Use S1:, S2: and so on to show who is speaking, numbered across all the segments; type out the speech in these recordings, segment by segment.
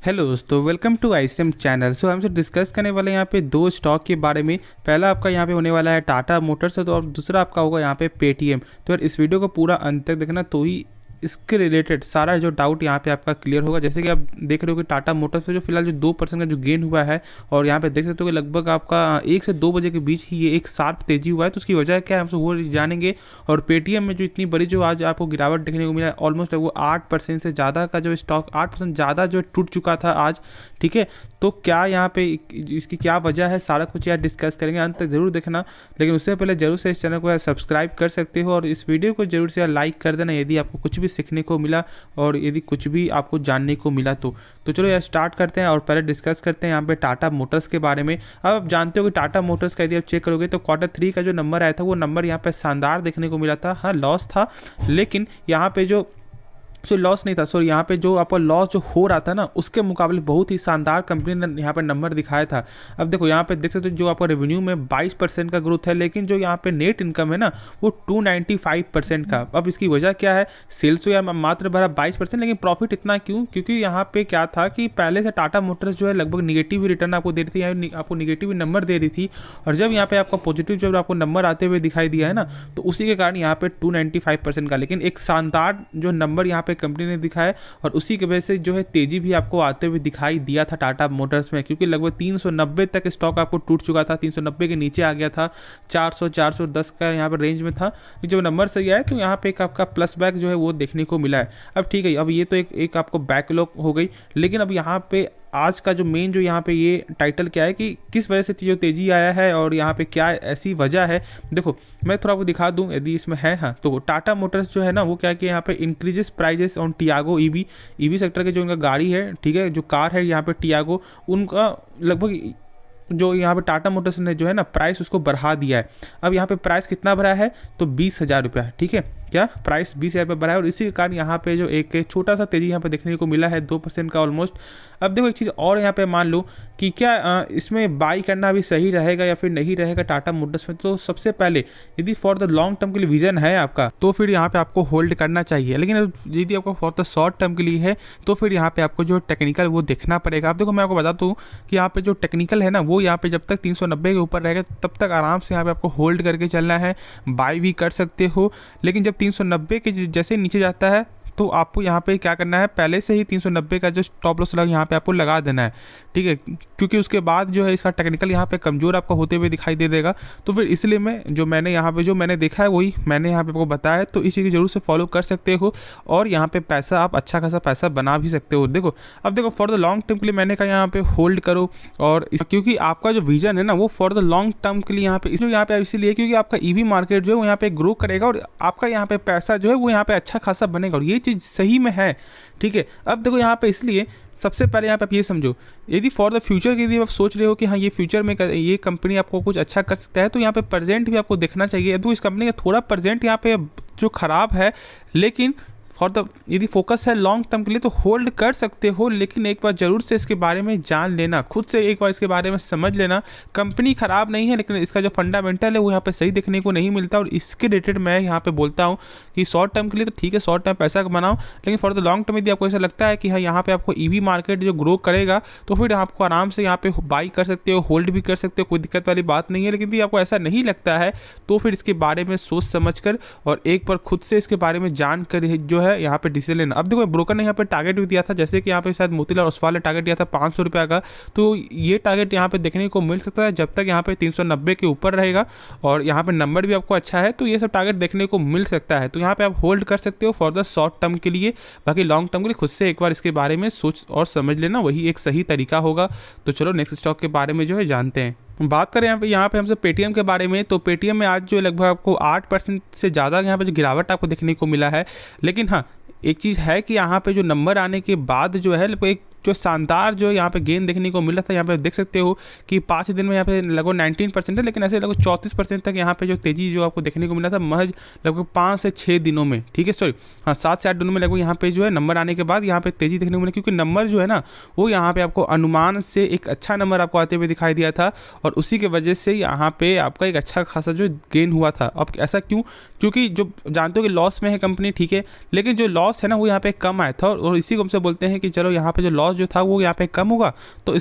S1: Hello दोस्तों, welcome to ICM channel. हमसे discuss करने वाले यहाँ पे दो स्टॉक के बारे में। पहला आपका यहाँ पे होने वाला है टाटा मोटर्स, तो और दूसरा आपका होगा यहाँ पे पेटीएम। तो यार इस वीडियो को पूरा अंत तक देखना, तो ही इसके रिलेटेड सारा जो डाउट यहाँ पे आपका क्लियर होगा। जैसे कि आप देख रहे हो कि टाटा मोटर्स पे जो फिलहाल जो 2% का जो गेन हुआ है, और यहाँ पे देख सकते हो कि लगभग आपका 1 से 2 बजे के बीच ही ये एक शार्प तेजी हुआ है। तो उसकी वजह क्या है हमसे वो जानेंगे। और पेटीएम में जो इतनी बड़ी जो आज आपको गिरावट देखने को मिला, ऑलमोस्ट वो 8% से ज़्यादा का जो स्टॉक 8% ज़्यादा जो टूट चुका था आज। ठीक है, तो क्या यहाँ पे इसकी क्या वजह है, सारा कुछ यार डिस्कस करेंगे, अंत तक जरूर देखना। लेकिन उससे पहले जरूर से इस चैनल को यार सब्सक्राइब कर सकते हो, और इस वीडियो को जरूर से यार लाइक कर देना यदि आपको कुछ भी सीखने को मिला और यदि कुछ भी आपको जानने को मिला तो चलो यार स्टार्ट करते हैं। और पहले डिस्कस करते हैं यहाँ पे टाटा मोटर्स के बारे में। अब आप जानते हो कि टाटा मोटर्स का यदि आप चेक करोगे तो Q3 का जो नंबर आया था वो नंबर यहाँ पे शानदार देखने को मिला था। हाँ, लॉस था, लेकिन यहाँ पे जो लॉस नहीं था, यहाँ पे जो आपका लॉस जो हो रहा था ना, उसके मुकाबले बहुत ही शानदार कंपनी ने यहाँ पे नंबर दिखाया था। अब देखो यहाँ पे देख सकते हो जो आपका रेवेन्यू में 22% का ग्रोथ है, लेकिन जो यहाँ पे नेट इनकम है ना वो 295% का। अब इसकी वजह क्या है? सेल्स तो यार मात्र भरा 22%, लेकिन प्रॉफिट इतना क्यों? क्योंकि यहाँ पे क्या था कि पहले से टाटा मोटर्स जो है लगभग निगेटिव रिटर्न आपको दे रही थी, आपको निगेटिव नंबर दे रही थी। और जब यहाँ पे आपका पॉजिटिव जब आपको नंबर आते हुए दिखाई दिया है ना, तो उसी के कारण यहाँ पे 295% का, लेकिन एक शानदार जो नंबर यहाँ पे कंपनी ने दिखाया, और उसी की वजह से जो है तेजी भी आपको आते हुए दिखाई दिया था टाटा मोटर्स में। क्योंकि लगभग 390 तक स्टॉक आपको टूट चुका था, 390 के नीचे आ गया था, 400-410 का यहाँ पर रेंज में था। जब नंबर सही आया तो यहाँ पे एक आपका प्लस बैक जो है वो देखने को मिला है। अब ठीक है, अब ये तो एक आपको बैकलॉग हो गई, लेकिन अब यहाँ पे आज का जो मेन जो यहाँ पे ये टाइटल क्या है कि किस वजह से जो तेजी आया है और यहाँ पे क्या ऐसी वजह है। देखो मैं थोड़ा आपको दिखा दूं यदि इसमें है। हाँ, तो टाटा मोटर्स जो है ना वो क्या कि यहाँ पे increases prices on Tiago EV sector के जो इनका गाड़ी है, ठीक है, जो कार है यहाँ पे टियागो, उनका लगभग जो यहाँ पे टाटा मोटर्स ने जो है ना प्राइस उसको बढ़ा दिया है। अब यहाँ पे प्राइस कितना बढ़ा है? तो 20,000 रुपया। ठीक है, क्या प्राइस 20,000 रुपये बढ़ा है, और इसी के कारण यहाँ पे जो एक छोटा सा तेजी यहाँ पे देखने को मिला है, 2% का ऑलमोस्ट। अब देखो एक चीज़ और यहाँ पे मान लो कि क्या इसमें बाई करना भी सही रहेगा या फिर नहीं रहेगा टाटा मोटर्स में। तो सबसे पहले यदि फॉर द लॉन्ग टर्म के लिए विजन है आपका, तो फिर यहाँ पे आपको होल्ड करना चाहिए। लेकिन यदि आपको फॉर द शॉर्ट टर्म के लिए है तो फिर यहाँ पे आपको जो टेक्निकल वो देखना पड़ेगा। अब देखो मैं आपको बताता हूँ कि यहाँ पे जो टेक्निकल है ना वो यहाँ पे जब तक 390 के ऊपर रहेगा तब तक आराम से यहाँ पे आपको होल्ड करके चलना है, बाई भी कर सकते हो। लेकिन जब 390 के जैसे नीचे जाता है तो आपको यहाँ पे क्या करना है, पहले से ही 390 का जो स्टॉप लॉस यहाँ पे आपको लगा देना है। ठीक है, क्योंकि उसके बाद जो है इसका टेक्निकल यहाँ पे कमज़ोर आपको होते हुए दिखाई दे देगा। तो फिर इसलिए मैं जो मैंने यहाँ पे जो मैंने देखा है वही मैंने यहाँ पे आपको बताया, तो इसी की जरूर से फॉलो कर सकते हो, और यहाँ पे पैसा आप अच्छा खासा पैसा बना भी सकते हो। देखो अब देखो फॉर द लॉन्ग टर्म के लिए मैंने कहा यहाँ पे होल्ड करो, और क्योंकि आपका जो विजन है ना वो फॉर द लॉन्ग टर्म के लिए यहाँ पे इसीलिए क्योंकि आपका ईवी मार्केट जो है वो यहाँ पे ग्रो करेगा, और आपका यहाँ पे पैसा जो है वो यहाँ पे अच्छा खासा बनेगा, और ये चीज़ सही में है। ठीक है, अब देखो यहाँ पे इसलिए सबसे पहले यहाँ पे आप ये समझो, यदि फॉर द फ्यूचर के लिए आप सोच रहे हो कि हाँ ये फ्यूचर में ये कंपनी आपको कुछ अच्छा कर सकता है, तो यहाँ पे प्रेजेंट भी आपको देखना चाहिए। तो इस कंपनी का थोड़ा प्रेजेंट यहाँ पे जो खराब है, लेकिन फॉर द यदि फोकस है लॉन्ग टर्म के लिए तो होल्ड कर सकते हो। लेकिन एक बार जरूर से इसके बारे में जान लेना, खुद से एक बार इसके बारे में समझ लेना। कंपनी खराब नहीं है, लेकिन इसका जो फंडामेंटल है वो यहाँ पे सही देखने को नहीं मिलता, और इसके रिलेटेड मैं यहाँ पे बोलता हूँ कि शॉर्ट टर्म के लिए तो ठीक है, शॉर्ट टर्म पैसा बनाओ, लेकिन फॉर द लॉन्ग टर्म यदि आपको ऐसा लगता है कि हाँ यहाँ पे आपको ईवी मार्केट जो ग्रो करेगा तो फिर आपको आराम से यहाँ पे बाई कर सकते हो, होल्ड भी कर सकते हो, कोई दिक्कत वाली बात नहीं है। लेकिन यदि आपको ऐसा नहीं लगता है तो फिर इसके बारे में सोच समझ कर और एक बार खुद से इसके बारे में जान कर जो है यहाँ पे डिसीजन। अब देखो ब्रोकर ने यहाँ पे टारगेट भी दिया था, जैसे कि यहाँ पे शायद मोतीलाल ओसवाल ने टारगेट दिया था 500 रुपये का, तो ये टारगेट यहाँ पे देखने को मिल सकता है जब तक यहाँ पे 390 के ऊपर रहेगा, और यहाँ पे नंबर भी आपको अच्छा है, तो ये सब टारगेट देखने को मिल सकता है। तो यहाँ पे आप होल्ड कर सकते हो फॉर द शॉर्ट टर्म के लिए। बाकी लॉन्ग टर्म के लिए खुद से एक बार इसके बारे में सोच और समझ लेना, वही एक सही तरीका होगा। तो चलो नेक्स्ट स्टॉक के बारे में जो है जानते हैं। बात करें यहाँ पे हमसे पेटीएम के बारे में, तो पेटीएम में आज जो लगभग आपको 8% से ज़्यादा यहाँ पे जो गिरावट आपको देखने को मिला है। लेकिन हाँ एक चीज़ है कि यहाँ पे जो नंबर आने के बाद जो है एक जो शानदार जो यहाँ पे गेन देखने को मिला था। यहाँ पे देख सकते हो कि 5 दिन में यहाँ पे लगभग 19% है, लेकिन ऐसे लगभग 34% तक यहाँ पे जो तेजी जो आपको देखने को मिला था महज लगभग 5 से 6 दिनों में। ठीक है, सॉरी हाँ 7 से 8 दिनों में लगभग यहाँ पे जो है नंबर आने के बाद यहाँ पे तेजी देखने को मिला, क्योंकि नंबर जो है ना वो यहाँ पे आपको अनुमान से एक अच्छा नंबर आपको आते हुए दिखाई दिया था, और उसी की वजह से यहाँ पे आपका एक अच्छा खासा जो गेन हुआ था। अब ऐसा क्यों? क्योंकि जो जानते हो कि लॉस में है कंपनी, ठीक है, लेकिन जो लॉस है ना वो यहाँ पे कम आया था, और इसी को हमसे बोलते हैं कि चलो यहाँ पे जो लॉस लॉस जो था वो यहाँ पे कम होगा। तो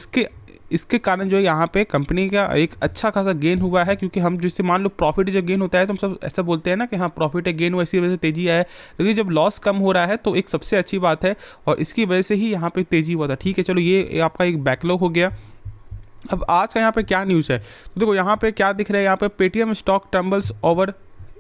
S1: इसके कारण जो है यहाँ पे कंपनी का एक अच्छा खासा गेन हुआ है, क्योंकि हम जैसे मान लो प्रॉफिट जब गेन होता है तो हम सब ऐसा बोलते हैं ना कि हाँ प्रॉफिट है, गेन हुआ, इसी वजह से तेजी आया है। लेकिन जब लॉस कम हो रहा है तो एक सबसे अच्छी बात है, और इसकी वजह से ही यहाँ पे तेजी हुआ था। ठीक है, चलो ये आपका एक बैकलॉग हो गया। अब आज का यहाँ पे क्या न्यूज़ है, तो देखो यहाँ पे क्या दिख रहा है, यहाँ पे Paytm stock tumbles over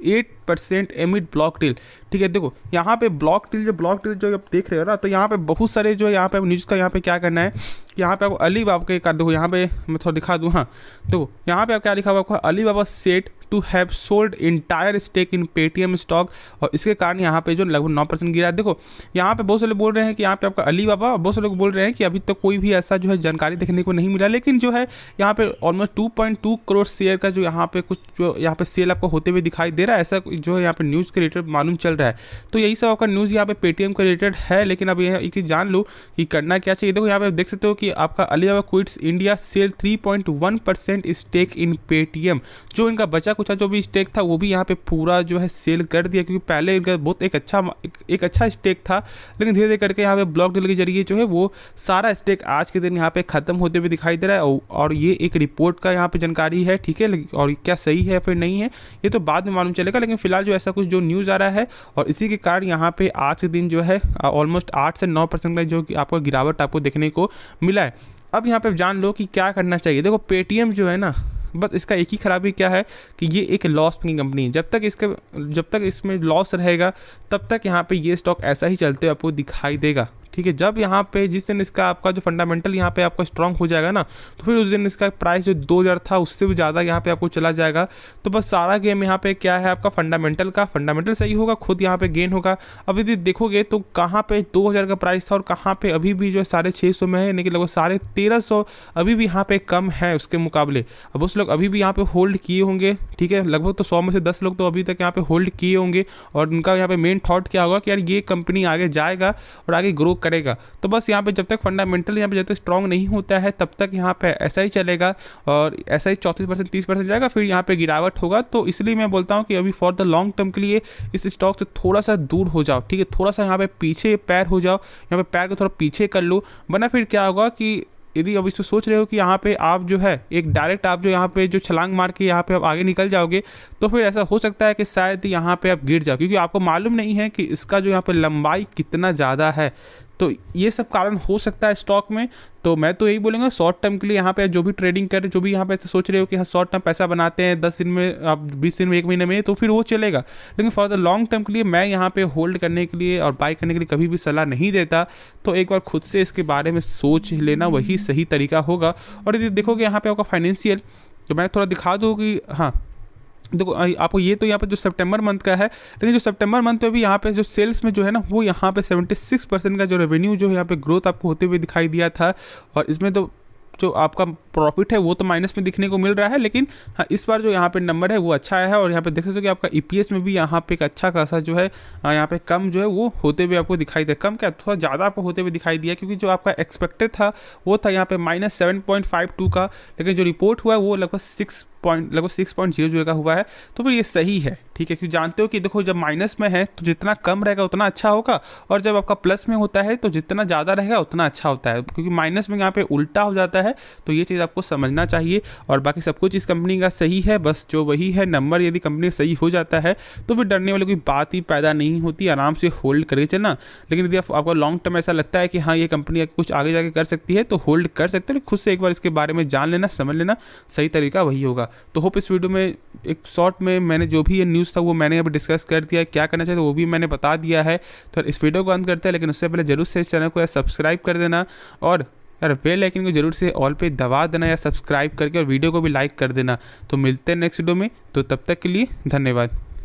S1: 8% एमिड block deal. ठीक है, देखो यहाँ पे ब्लॉक डील जो आप देख रहे हो ना, तो यहाँ पे बहुत सारे जो यहाँ पे न्यूज़ का यहाँ पे क्या करना है कि यहाँ पे आपको अलीबाबा के कर, देखो यहाँ पे मैं थोड़ा दिखा दूँ। हाँ देखो यहाँ पे आप क्या लिखा हुआ आपको, Alibaba set to have sold entire stake in Paytm stock, और इसके कारण यहाँ पे जो लगभग 9% गिरा है। देखो यहाँ पे बहुत से लोग बोल रहे हैं कि यहाँ पे आपका अलीबाबा, बहुत से लोग बोल रहे हैं कि अभी तक कोई भी ऐसा जो है जानकारी देखने को नहीं मिला, लेकिन जो है यहाँ पे ऑलमोस्ट 2.2 करोड़ शेयर का जो यहाँ पे कुछ जो यहाँ पे सेल आपको होते हुए दिखाई दे रहा है, ऐसा जो है यहाँ पे न्यूज़ के रिलेटेड मालूम चल रहा है। तो यही सब आपका न्यूज़ यहाँ पे पेटीएम के रिलेटेड है। लेकिन अब यह एक चीज़ जान लो कि करना क्या चाहिए। देखो यहाँ पे देख सकते हो कि आपका Alibaba quits India sell 3.1% stake in Paytm, जो इनका बचा कुछ जो भी स्टेक था वो भी यहाँ पे पूरा जो है सेल कर दिया, क्योंकि पहले इनका बहुत एक अच्छा स्टेक था, लेकिन धीरे धीरे करके यहाँ पे ब्लॉक डील के जरिए जो है वो सारा स्टेक आज के दिन यहाँ पे खत्म होते हुए दिखाई दे रहा है। और ये एक रिपोर्ट का यहाँ पे जानकारी है, ठीक है, और क्या सही है फिर नहीं है ये तो बाद में मालूम चलेगा। लेकिन फिलहाल जो ऐसा कुछ जो न्यूज़ आ रहा है, और इसी के कारण यहाँ पे आज के दिन जो है ऑलमोस्ट 8 से 9% का जो आपको गिरावट आपको देखने को मिला है। अब यहाँ पे जान लो कि क्या करना चाहिए। देखो पेटीएम जो है ना, बस इसका एक ही खराबी क्या है कि ये एक लॉस मेकिंग कंपनी है। जब तक इसमें लॉस रहेगा तब तक यहाँ पे ये स्टॉक ऐसा ही चलते हुए आपको दिखाई देगा। ठीक है, जब यहाँ पे जिस दिन इसका आपका जो फंडामेंटल यहाँ पे आपका स्ट्रांग हो जाएगा ना, तो फिर उस दिन इसका प्राइस जो 2000 था उससे भी ज़्यादा यहाँ पे आपको चला जाएगा। तो बस सारा गेम यहाँ पे क्या है, आपका फंडामेंटल सही होगा, खुद यहाँ पे गेन होगा। अब यदि देखोगे तो कहाँ पे 2000 का प्राइस था और कहाँ पे अभी भी जो है 650 में है, यानी कि लगभग 1350 अभी भी यहाँ पे कम है उसके मुकाबले। अब उस लोग अभी भी यहाँ पे होल्ड किए होंगे। ठीक है, लगभग तो 100 में से 10 लोग तो अभी तक यहाँ पे होल्ड किए होंगे, और उनका यहाँ पे मेन थॉट क्या होगा कि यार ये कंपनी आगे जाएगा और आगे ग्रो करेगा। तो बस यहाँ पे जब तक फंडामेंटल यहाँ पे जब तक स्ट्रांग नहीं होता है तब तक यहाँ पे ऐसा ही चलेगा, और ऐसा ही 34% 30% जाएगा, फिर यहाँ पे गिरावट होगा। तो इसलिए मैं बोलता हूँ कि अभी फॉर द लॉन्ग टर्म के लिए इस स्टॉक से थोड़ा सा दूर हो जाओ। ठीक है, थोड़ा सा यहाँ पे पीछे पैर हो जाओ, यहाँ पे पैर को थोड़ा पीछे कर लो, वरना फिर क्या होगा कि यदि अब इसको सोच रहे हो कि यहाँ पे आप जो है एक डायरेक्ट आप जो यहाँ पे जो छलांग मार के यहाँ पे आप आगे निकल जाओगे, तो फिर ऐसा हो सकता है कि शायद यहाँ पे आप गिर जाओ, क्योंकि आपको मालूम नहीं है कि इसका जो यहाँ पे लंबाई कितना ज़्यादा है। तो ये सब कारण हो सकता है स्टॉक में। तो मैं तो यही बोलूँगा शॉर्ट टर्म के लिए यहाँ पे जो भी ट्रेडिंग कर, जो भी यहाँ पे सोच रहे हो कि हाँ शॉर्ट टर्म पैसा बनाते हैं 10 दिन में, आप 20 दिन में, 1 महीने में, तो फिर वो चलेगा। लेकिन फॉर द लॉन्ग टर्म के लिए मैं यहाँ पे होल्ड करने के लिए और बाय करने के लिए कभी भी सलाह नहीं देता। तो एक बार खुद से इसके बारे में सोच लेना वही सही तरीका होगा। और यदि देखोगे यहाँ पे आपका फाइनेंशियल, तो मैं थोड़ा दिखा दूँ कि हाँ देखो आपको ये तो यहाँ पे जो सितंबर मंथ का है, लेकिन जो सितंबर मंथ में भी यहाँ पे जो सेल्स में जो है ना, वो यहाँ पे 76% का जो रेवेन्यू जो है यहाँ पे ग्रोथ आपको होते हुए दिखाई दिया था। और इसमें तो जो आपका प्रॉफिट है वो तो माइनस में दिखने को मिल रहा है, लेकिन हाँ इस बार जो यहाँ पे नंबर है वो अच्छा आया है। और यहाँ पे देख सकते हो कि आपका ईपीएस में भी यहाँ पे एक अच्छा खासा जो है यहाँ पे कम जो है वो होते हुए आपको दिखाई दे, कम क्या थोड़ा ज़्यादा आपको होते हुए दिखाई दिया, क्योंकि जो आपका एक्सपेक्टेड था वो था यहाँ पे -7.52 का, लेकिन जो रिपोर्ट हुआ है वो लगभग 6.00 का हुआ है। तो फिर ये सही है, ठीक है, क्योंकि जानते हो कि देखो जब माइनस में है तो जितना कम रहेगा उतना अच्छा होगा, और जब आपका प्लस में होता है तो जितना ज़्यादा रहेगा उतना अच्छा होता है, क्योंकि माइनस में यहाँ पे उल्टा हो जाता है। तो ये चीज़ आपको समझना चाहिए। और बाकी सब कुछ इस कंपनी का सही है, बस जो वही है नंबर, यदि कंपनी सही हो जाता है तो फिर डरने वाली कोई बात ही पैदा नहीं होती, आराम से होल्ड करके चलना। लेकिन यदि आपको लॉन्ग टर्म ऐसा लगता है कि हाँ ये कंपनी कुछ आगे जाके कर सकती है तो होल्ड कर सकते हो, खुद से एक बार इसके बारे में जान लेना, समझ लेना, सही तरीका वही होगा। तो होप इस वीडियो में एक शॉर्ट में मैंने जो भी ये न्यूज़ था वो मैंने अभी डिस्कस कर दिया, क्या करना चाहिए वो भी मैंने बता दिया है। तो इस वीडियो को अंत करते हैं, लेकिन उससे पहले जरूर से इस चैनल को सब्सक्राइब कर देना, और यार बेल आइकन को जरूर से ऑल पे दबा देना या सब्सक्राइब करके, और वीडियो को भी लाइक कर देना। तो मिलते हैं नेक्स्ट वीडियो में, तो तब तक के लिए धन्यवाद।